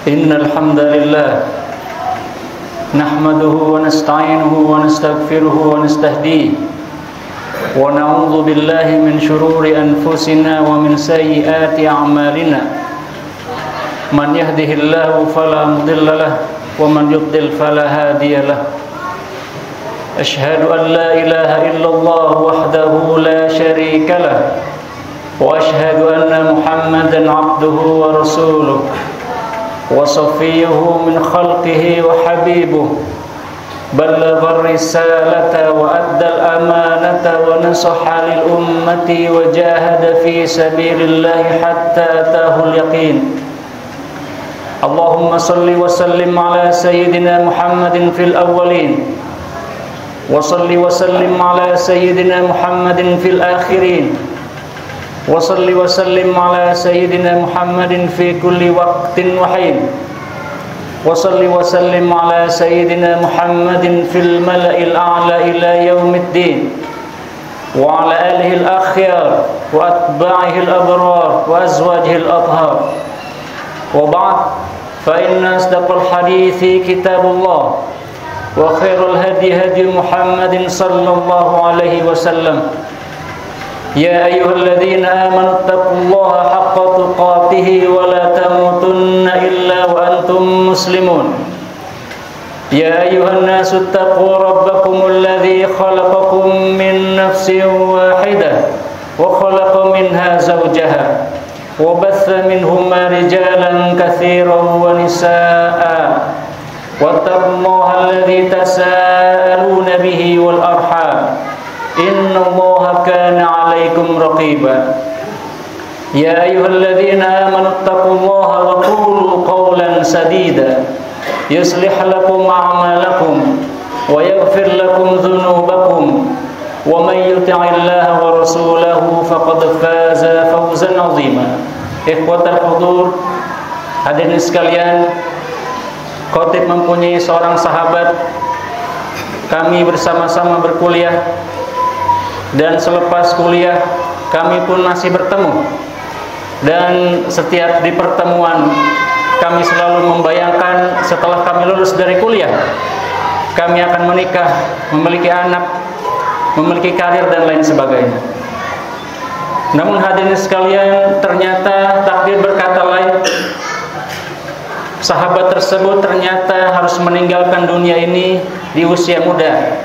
إن الحمد لله نحمده ونستعينه ونستغفره ونستهديه ونعوذ بالله من شرور أنفسنا ومن سيئات أعمالنا من يهده الله فلا مضل له ومن يضلل فلا هادي له أشهد أن لا إله إلا الله وحده لا شريك له وأشهد أن محمدا عبده ورسوله وصفيه من خلقه وحبيبه بلغ الرسالة وأدى الأمانة ونصح للأمة وجاهد في سبيل الله حتى أتاه اليقين اللهم صل وسلم على سيدنا محمد في الأولين وصل وسلم على سيدنا محمد في الآخرين وصل وسلم على سيدنا محمد في كل وقت وحين وصل وسلم على سيدنا محمد في الملأ الأعلى إلى يوم الدين وعلى آله الأخيار وأتباعه الأبرار وأزواجه الأطهار وبعد فإن أصدق الحديث كتاب الله وخير الهدي هدي محمد صلى الله عليه وسلم يا أيها الذين آمنوا اتقوا الله حق تقاته ولا تموتن إلا وأنتم مسلمون يا أيها الناس اتقوا ربكم الذي خلقكم من نفس واحدة وخلق منها زوجها وبث منهما رجالا كثيرا ونساء واتقوا الله الذي تساءلون به والأرحام إن الله كان عليكم رقيبا يا أيها الذين آمنوا اتقوا الله وقولوا قولا سديدا يصلح لكم أعمالكم ويغفر لكم ذنوبكم ومن يطع الله ورسوله فقد فاز فوزا عظيما إخوة الحضور hadirin sekalian, Khatib mempunyai seorang sahabat. Kami bersama-sama berkuliah dan selepas kuliah kami pun masih bertemu. Dan setiap di pertemuan kami selalu membayangkan setelah kami lulus dari kuliah kami akan menikah, memiliki anak, memiliki karir dan lain sebagainya. Namun hadirin sekalian, ternyata takdir berkata lain. Sahabat tersebut ternyata harus meninggalkan dunia ini di usia muda,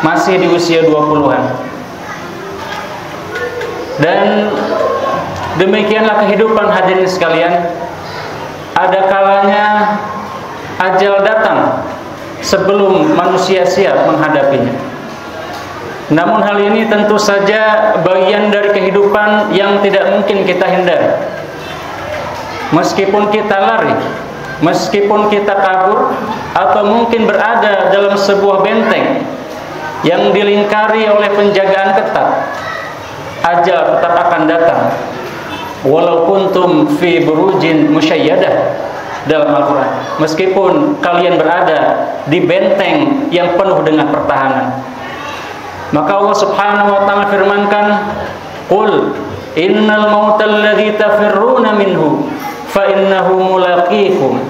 masih di usia 20-an. Dan demikianlah kehidupan hadirin sekalian. Ada kalanya ajal datang sebelum manusia siap menghadapinya. Namun hal ini tentu saja bagian dari kehidupan yang tidak mungkin kita hindari. Meskipun kita lari, meskipun kita kabur, atau mungkin berada dalam sebuah benteng yang dilingkari oleh penjagaan ketat, ajal tetap akan datang. Walau kuntum fi burujin musyayyadah dalam Al-Quran, meskipun kalian berada di benteng yang penuh dengan pertahanan. Maka Allah Subhanahu wa ta'ala firmankan, qul innal mautal ladzi tafirruna minhu fa innahu mulaqikum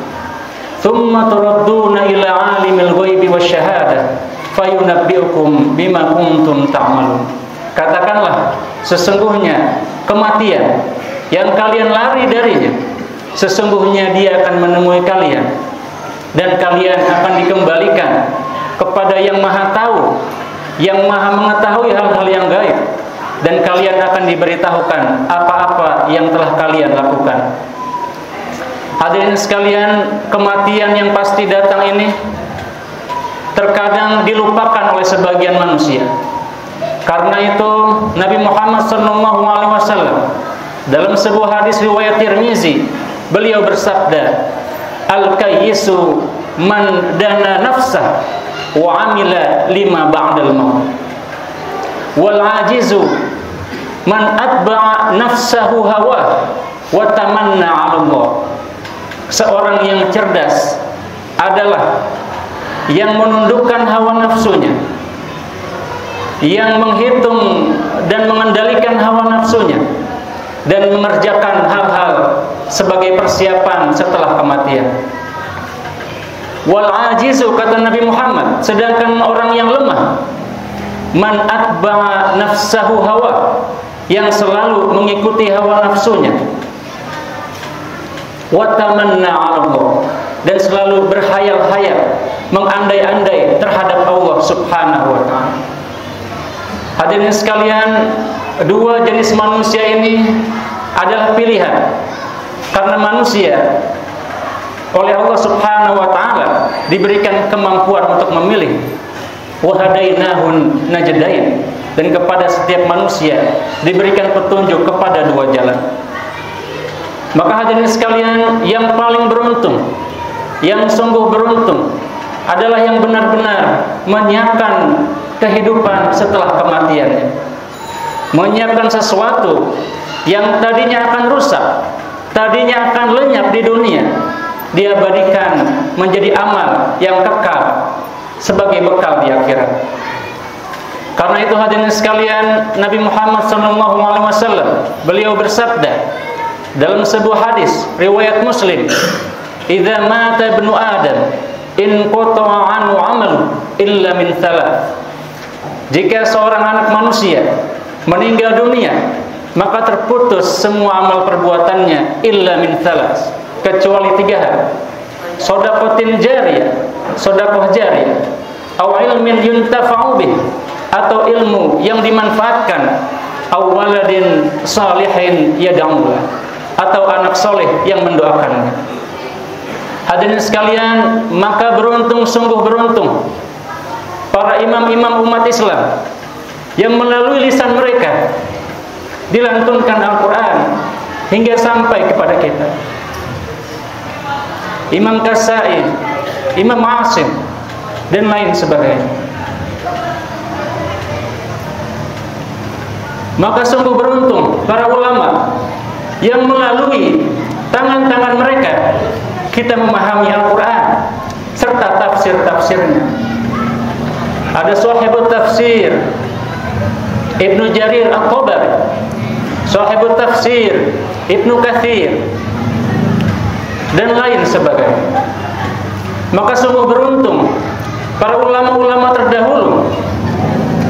thumma turadduna ila alimil ghaibi wasyahadah fayunabbiukum bima kuntum ta'malun. Katakanlah, sesungguhnya kematian yang kalian lari darinya, sesungguhnya dia akan menemui kalian dan kalian akan dikembalikan kepada yang Maha Tahu, yang Maha mengetahui hal-hal yang gaib, dan kalian akan diberitahukan apa-apa yang telah kalian lakukan. Hadirin sekalian, kematian yang pasti datang ini terkadang dilupakan oleh sebagian manusia. Karena itu Nabi Muhammad SAW dalam sebuah hadis riwayat Tirmizi, beliau bersabda, al-kayyisu man dana nafsah wa amila lima ba'dal maut, wal ajizu man atba'a nafsahu hawa wa tamanna 'ala Allah. Seorang yang cerdas adalah yang menundukkan hawa nafsunya, yang menghitung dan mengendalikan hawa nafsunya, dan mengerjakan hal-hal sebagai persiapan setelah kematian. Wal ajizu, kata Nabi Muhammad, sedangkan orang yang lemah, man atba'a nafsahu hawa, yang selalu mengikuti hawa nafsunya, wa tamanna 'ala Allah, dan selalu berhayal-hayal, mengandai-andai terhadap Allah Subhanahu wa taala. Hadirin sekalian, dua jenis manusia ini adalah pilihan, karena manusia oleh Allah Subhanahu wa taala diberikan kemampuan untuk memilih. Wa hadainahun najdain, dan kepada setiap manusia diberikan petunjuk kepada dua jalan. Maka hadirin sekalian, yang paling beruntung, yang sungguh beruntung adalah yang benar-benar menyiapkan kehidupan setelah kematiannya, menyiapkan sesuatu yang tadinya akan rusak, tadinya akan lenyap di dunia, diabadikan menjadi amal yang kekal sebagai bekal di akhirat. Karena itu hadirin sekalian, Nabi Muhammad SAW beliau bersabda dalam sebuah hadis riwayat Muslim, "Idza mata ibnu Adam in qata'a anhu 'amalu illa min thalath." Jika seorang anak manusia meninggal dunia, maka terputus semua amal perbuatannya illa min thalath, kecuali 3 hal. Shadaqatin jariyah, sedekah jariyah, aw ilmin yuntafa'u bih, atau ilmu yang dimanfaatkan, aw waladin salihin yad'u, atau anak soleh yang mendoakannya. Hadirin sekalian, maka beruntung, sungguh beruntung para imam-imam umat Islam yang melalui lisan mereka dilantunkan Al-Quran hingga sampai kepada kita. Imam Kasai, Imam Asim, dan lain sebagainya. Maka sungguh beruntung para ulama yang melalui tangan-tangan mereka kita memahami Al-Quran serta tafsir-tafsirnya. Ada sahibut tafsir Ibnu Jarir At-Tabari, sahibut tafsir Ibnu Katsir, dan lain sebagainya. Maka sungguh beruntung para ulama-ulama terdahulu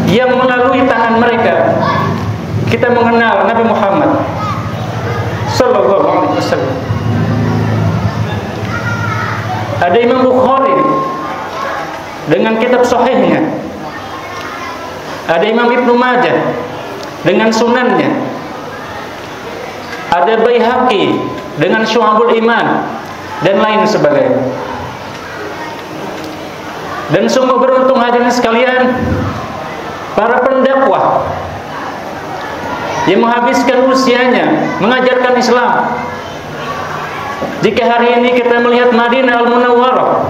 yang melalui tangan mereka kita mengenal Nabi Muhammad sallallahu alaihi wasallam. Ada Imam Bukhari dengan kitab sahihnya, ada Imam Ibnu Majah dengan sunannya, ada Baihaqi dengan Syu'abul Iman, dan lain sebagainya. Dan sungguh beruntung hadirin sekalian para pendakwah yang menghabiskan usianya mengajarkan Islam. Jika hari ini kita melihat Madinah Al-Munawwarah,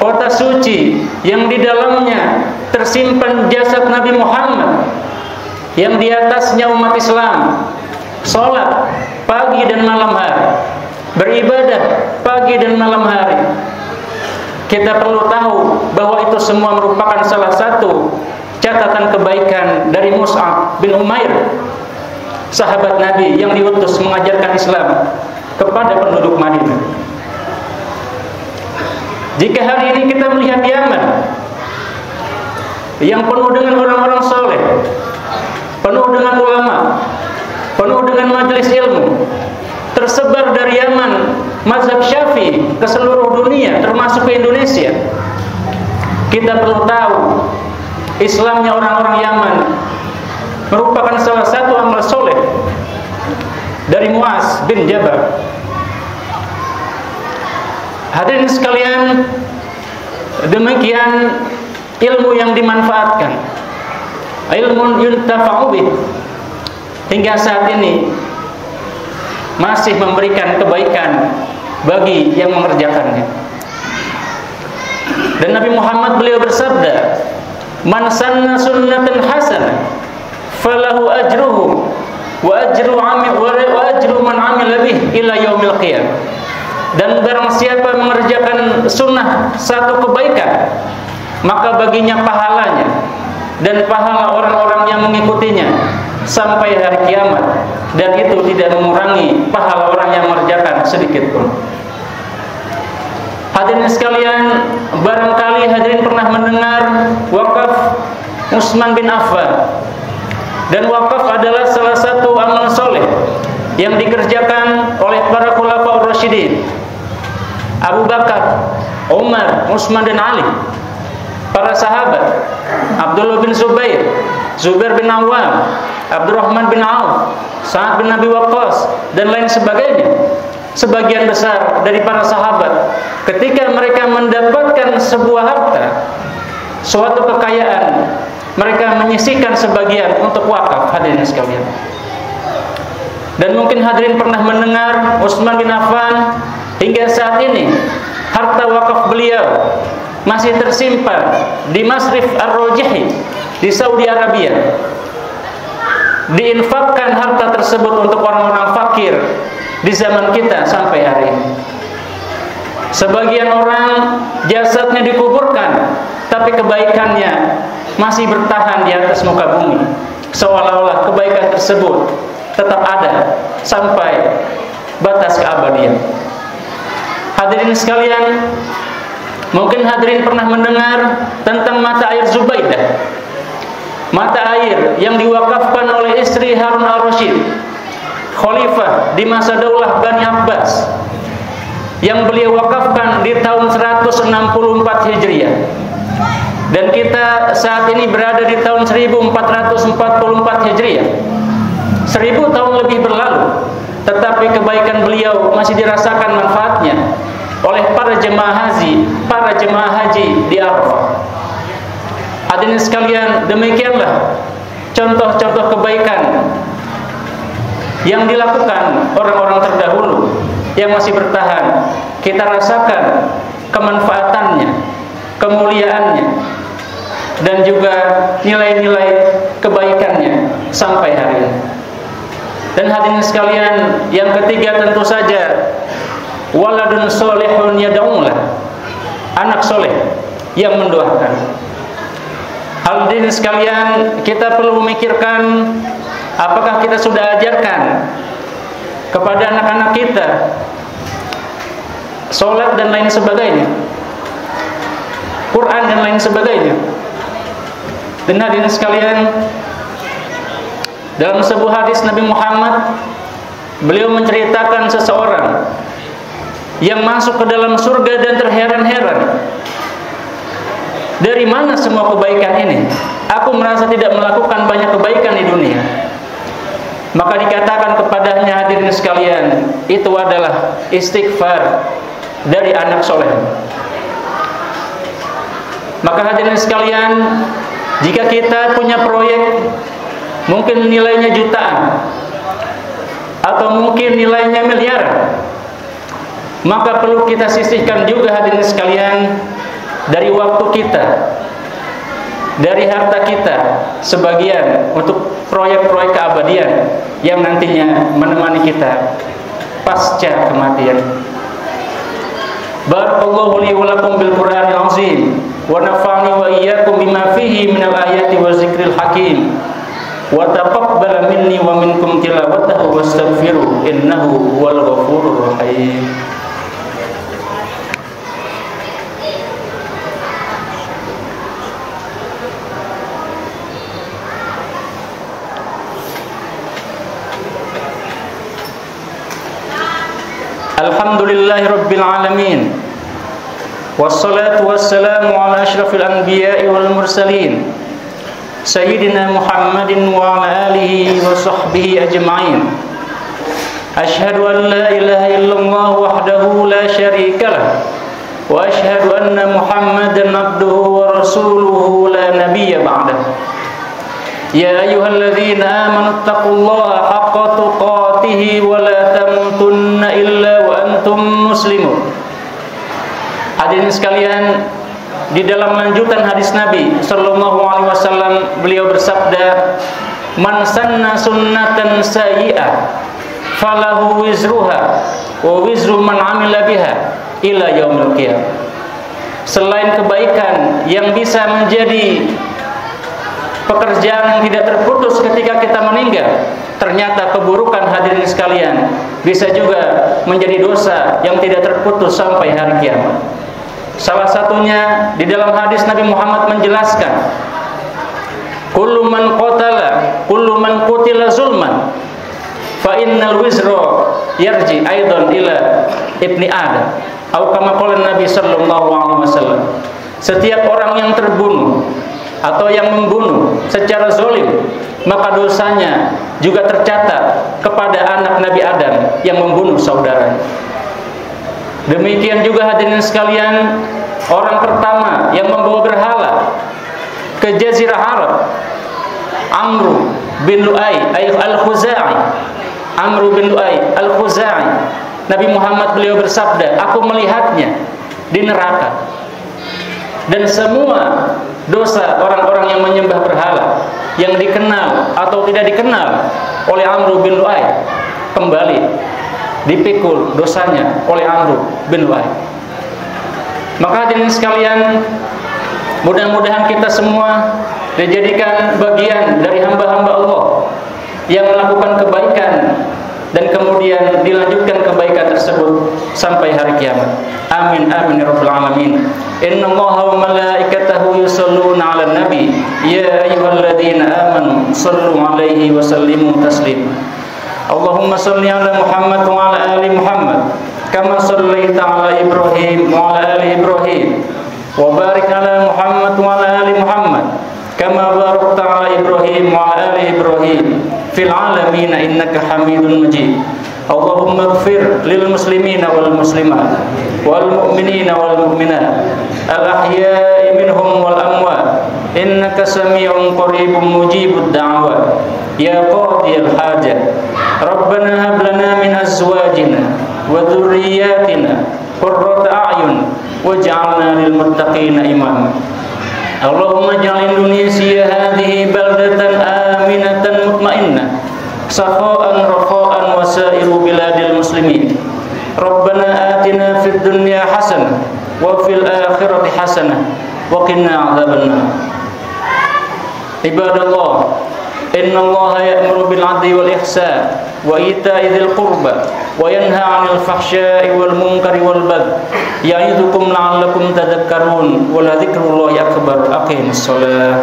kota suci yang di dalamnya tersimpan jasad Nabi Muhammad, yang di atasnya umat Islam sholat pagi dan malam hari, beribadah pagi dan malam hari, kita perlu tahu bahwa itu semua merupakan salah satu catatan kebaikan dari Mus'ab bin Umair, sahabat Nabi yang diutus mengajarkan Islam kepada penduduk Madinah. Jika hari ini kita melihat Yaman yang penuh dengan orang-orang soleh, penuh dengan ulama, penuh dengan majelis ilmu, tersebar dari Yaman mazhab Syafi'i ke seluruh dunia termasuk ke Indonesia, kita perlu tahu Islamnya orang-orang Yaman merupakan salah satu amal soleh dari Muaz bin Jabal. Hadirin sekalian, demikian ilmu yang dimanfaatkan, ilmu yuntafa'u bih, hingga saat ini masih memberikan kebaikan bagi yang mengerjakannya. Dan Nabi Muhammad beliau bersabda, "Man sanna sunnatan hasanah falahu ajruhu wa ajru man amila bih ila yaumil qiyamah." Dan barang siapa mengerjakan sunnah satu kebaikan, maka baginya pahalanya dan pahala orang-orang yang mengikutinya sampai hari kiamat, dan itu tidak mengurangi pahala orang yang mengerjakan sedikit pun. Hadirin sekalian, barangkali hadirin pernah mendengar wakaf Utsman bin Affan. Dan wakaf adalah salah satu amal soleh yang dikerjakan oleh para khulafaur rasyidin, Abu Bakar, Umar, Utsman dan Ali, para sahabat, Abdullah bin Zubair, Zubair bin Awam, Abdurrahman bin Auf, Sa'ad bin Abi Waqqas, dan lain sebagainya. Sebagian besar dari para sahabat ketika mereka mendapatkan sebuah harta, suatu kekayaan, mereka menyisihkan sebagian untuk wakaf, hadirin sekalian. Dan mungkin hadirin pernah mendengar Utsman bin Affan, hingga saat ini harta wakaf beliau masih tersimpan di Masrif Ar-Rajihi di Saudi Arabia. Diinfakkan harta tersebut untuk orang-orang fakir di zaman kita sampai hari ini. Sebagian orang jasadnya dikuburkan, tapi kebaikannya masih bertahan di atas muka bumi, seolah-olah kebaikan tersebut tetap ada sampai batas keabadian. Hadirin sekalian, mungkin hadirin pernah mendengar tentang mata air Zubaidah, mata air yang diwakafkan oleh istri Harun al-Rasyid, khalifah di masa daulah Bani Abbas, yang beliau wakafkan di tahun 164 Hijriah. Dan kita saat ini berada di tahun 1444 Hijriah. 1000 tahun lebih berlalu, tetapi kebaikan beliau masih dirasakan manfaatnya oleh para jemaah haji di Arafah. Hadirin sekalian, demikianlah contoh-contoh kebaikan yang dilakukan orang-orang terdahulu yang masih bertahan. Kita rasakan kemanfaatannya, kemuliaannya, dan juga nilai-nilai kebaikannya sampai hari ini. Dan hadirin sekalian, yang ketiga tentu saja waladun solehun yad'ulah, anak soleh yang mendoakan. Hadirin sekalian, kita perlu memikirkan apakah kita sudah ajarkan kepada anak-anak kita sholat dan lain sebagainya, Quran dan lain sebagainya. Dan hadirin sekalian, dalam sebuah hadis Nabi Muhammad, beliau menceritakan seseorang yang masuk ke dalam surga dan terheran-heran, dari mana semua kebaikan ini? Aku merasa tidak melakukan banyak kebaikan di dunia. Maka dikatakan kepadanya, hadirin sekalian, itu adalah istighfar dari anak soleh. Maka hadirin sekalian, jika kita punya proyek, mungkin nilainya jutaan, atau mungkin nilainya miliaran, maka perlu kita sisihkan juga, hadirin sekalian, dari waktu kita, dari harta kita, sebagian untuk proyek-proyek keabadian yang nantinya menemani kita pasca kematian. Barakallahu li wa lakum bil Qur'anil azim wa nafa'ani wa iyyakum bima fihi minal ayati wa zikril hakim wa taqabbal minni wa minkum tilawatahu wastaghfiru innahu huwal ghafurur rahim. Alhamdulillahi Rabbil Alamin, wassalatu wassalamu ala ashrafil anbiya'i wal mursalin, Sayyidina Muhammadin wa ala alihi wa sahbihi ajma'in. Ashhadu an la ilaha illallah wahdahu la syarika lah, wa ashhadu anna Muhammadan abduhu wa rasuluhu la nabiyya ba'dah. Ya ayyuhalladzina amanu taqullaha haqqa tuqatih wa la tamutunna illa wa antum muslimun. Hadirin sekalian, di dalam lanjutan hadis Nabi sallallahu alaihi wasallam, beliau bersabda, "Man sanna sunnatan sayyi'ah falahu wizruha wa wizru man 'amila biha ila yaumil qiyamah." Selain kebaikan yang bisa menjadi pekerjaan yang tidak terputus ketika kita meninggal. Ternyata keburukan hadirin sekalian bisa juga menjadi dosa yang tidak terputus sampai hari kiamat. Salah satunya di dalam hadis Nabi Muhammad menjelaskan, kullu man qutila zulman fa innal wizra yarji aidan ila ibni Adam. Atau kama qala Nabi sallallahu alaihi wasallam. Setiap orang yang terbunuh atau yang membunuh secara zalim, maka dosanya juga tercatat kepada anak Nabi Adam yang membunuh saudaranya. Demikian juga hadirin sekalian, orang pertama yang membawa berhala ke Jazirah Arab, Amru bin Lu'ay al-Khuzai. Amru bin Lu'ay al-Khuzai. Nabi Muhammad beliau bersabda, aku melihatnya di neraka. Dan semua dosa orang-orang yang menyembah berhala, yang dikenal atau tidak dikenal oleh Amru bin Lu'ay, kembali dipikul dosanya oleh Amru bin Lu'ay. Maka hadirin sekalian, mudah-mudahan kita semua dijadikan bagian dari hamba-hamba Allah yang melakukan kebaikan dan kemudian dilanjutkan kebaikan tersebut sampai hari kiamat. Amin amin ya rabbal alamin. Innallaha wa malaikatahu yusholluna 'alan nabi ya ayyuhalladzina amanu shallu 'alaihi wa sallimu taslima. Allahumma shalli 'ala Muhammad wa 'ala ali Muhammad kama shallaita 'ala Ibrahim wa 'ala ali Ibrahim wa barik 'ala Muhammad wa 'ala ali Muhammad kama barakta 'ala Ibrahim wa 'ala ali Ibrahim fil 'alamin innaka Hamidun Majid. Allahumma ighfir lil muslimina wal muslimat wal mu'minina wal mu'minat al ahya'i minhum wal amwat innaka sami'un qaribun mujibud da'wat ya qadiyal hajat. Rabbana hab lana min azwajina wa dhurriyyatina qurrata a'yun waj'alna lil muttaqina imama. Allahumma ij'al Indonesia hadhihi baldatan aminatan mutmainnah sakha'an rakha'an wa sa'iru biladil muslimin. Rabbana atina fid dunya hasanah wa fil akhirati hasanah wa qina adzabannar. Ibadallah, innallaha ya'muru bil 'adli wal ihsan wa ita'i dzil qurba wa yanha 'anil fahsya'i wal munkari wal baghi ya'idzukum la'allakum tadhakkarun wa la dzikrullahi akbar. Aqimus shalah.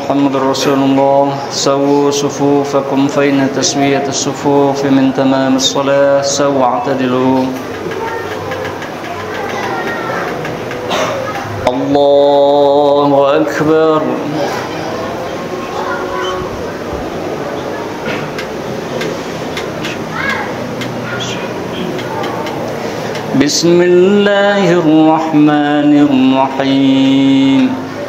محمد رسول الله سووا صفوفكم فإن تسوية الصفوف من تمام الصلاة سووا اعتدلوا. الله أكبر. بسم الله الرحمن الرحيم.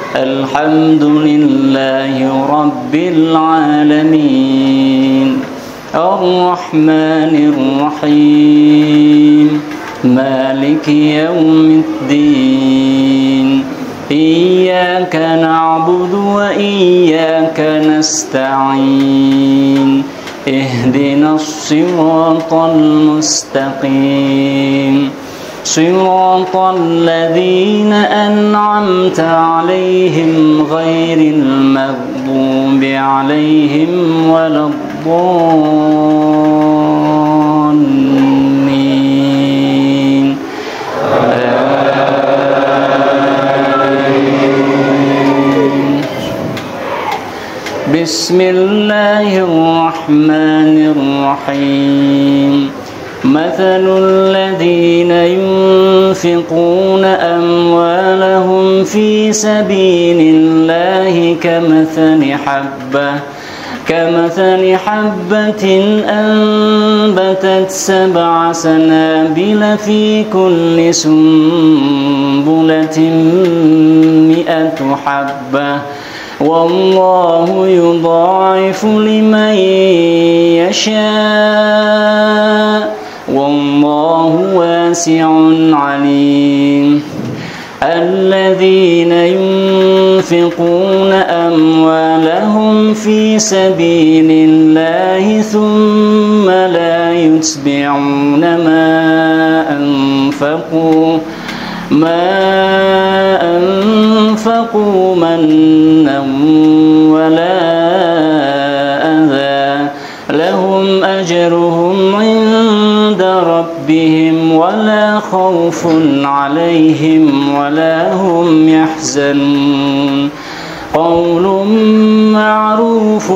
الحمد لله رب العالمين الرحمن الرحيم مالك يوم الدين إياك نعبد وإياك نستعين اهدنا الصراط المستقيم صراط الذين أنعمت عليهم غير المغضوب عليهم ولا الضالين. بسم الله الرحمن الرحيم. مثل الذين ينفقون أموالهم في سبيل الله كمثل حبة كمثل حبة أنبتت 7 سنابل في كل سنبلة 100 حبة والله يضاعف لمن يشاء والله واسع عليم. الذين ينفقون أموالهم في سبيل الله ثم لا يتبعون ما أنفقوا منا ولا أذى لهم أجرهم عند ربهم ولا خوف عليهم ولا هم يحزنون. قول معروف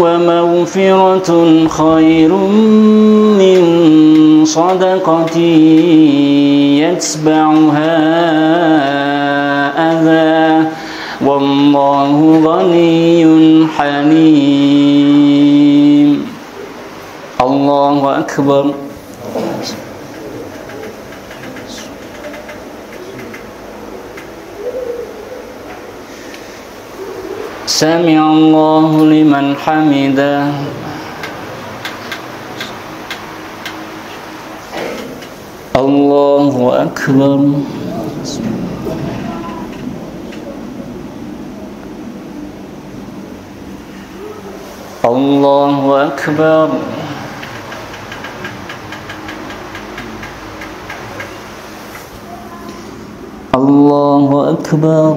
ومغفرة خير من صدقة يتبعها أذى والله غني حليم. الله أكبر. سمع الله لمن حمده. الله أكبر. الله أكبر. الله أكبر.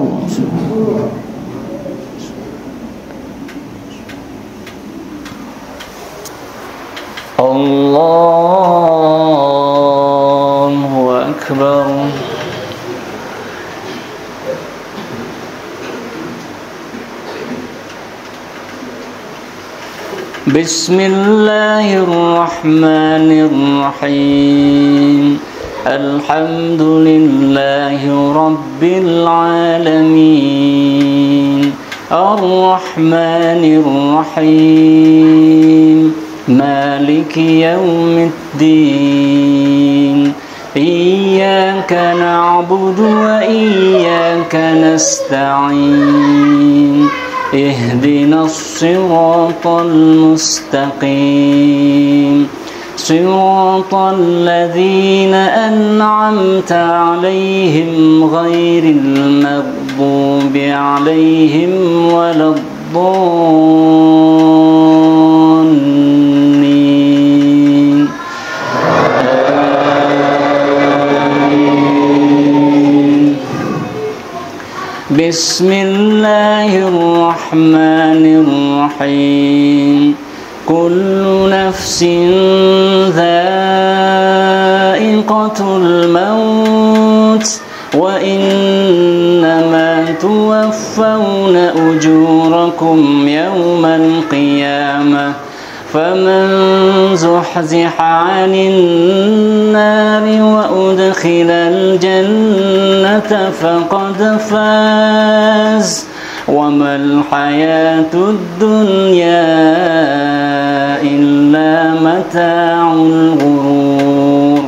الله أكبر. بسم الله الرحمن الرحيم. الحمد لله رب العالمين الرحمن الرحيم مالك يوم الدين. إياك نعبد وإياك نستعين. اهدنا الصراط المستقيم صراط الذين أنعمت عليهم غير المغضوب عليهم ولا الضالين. آمين. بسم الله الرحمن الرحيم. كل نفس ذائقة الموت وإنما توفون أجوركم يوم القيامة فمن زحزح عن النار وأدخل الجنة فقد فاز وما الحياة الدنيا إلا متاع الغرور.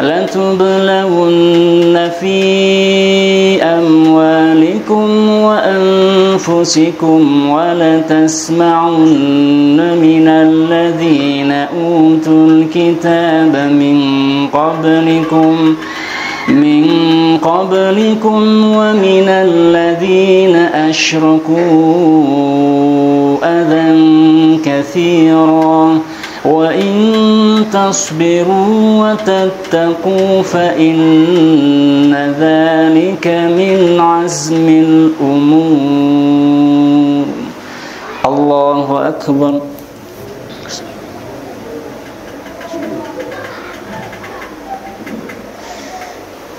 لتبلون في أموالكم وأنفسكم ولتسمعن من الذين أوتوا الكتاب من قبلكم ومن الذين أشركوا أذى كثيرا وإن تصبروا وتتقوا فإن ذلك من عزم الأمور. الله أكبر.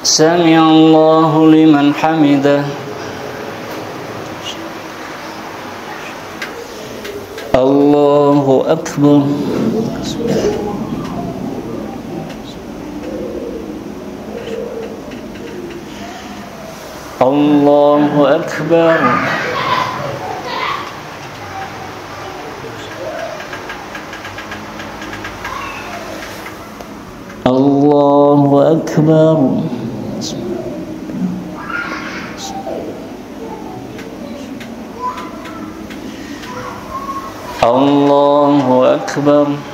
سمع الله لمن حمده. الله أكبر. الله أكبر. Allahu Akbar. Allahu Akbar.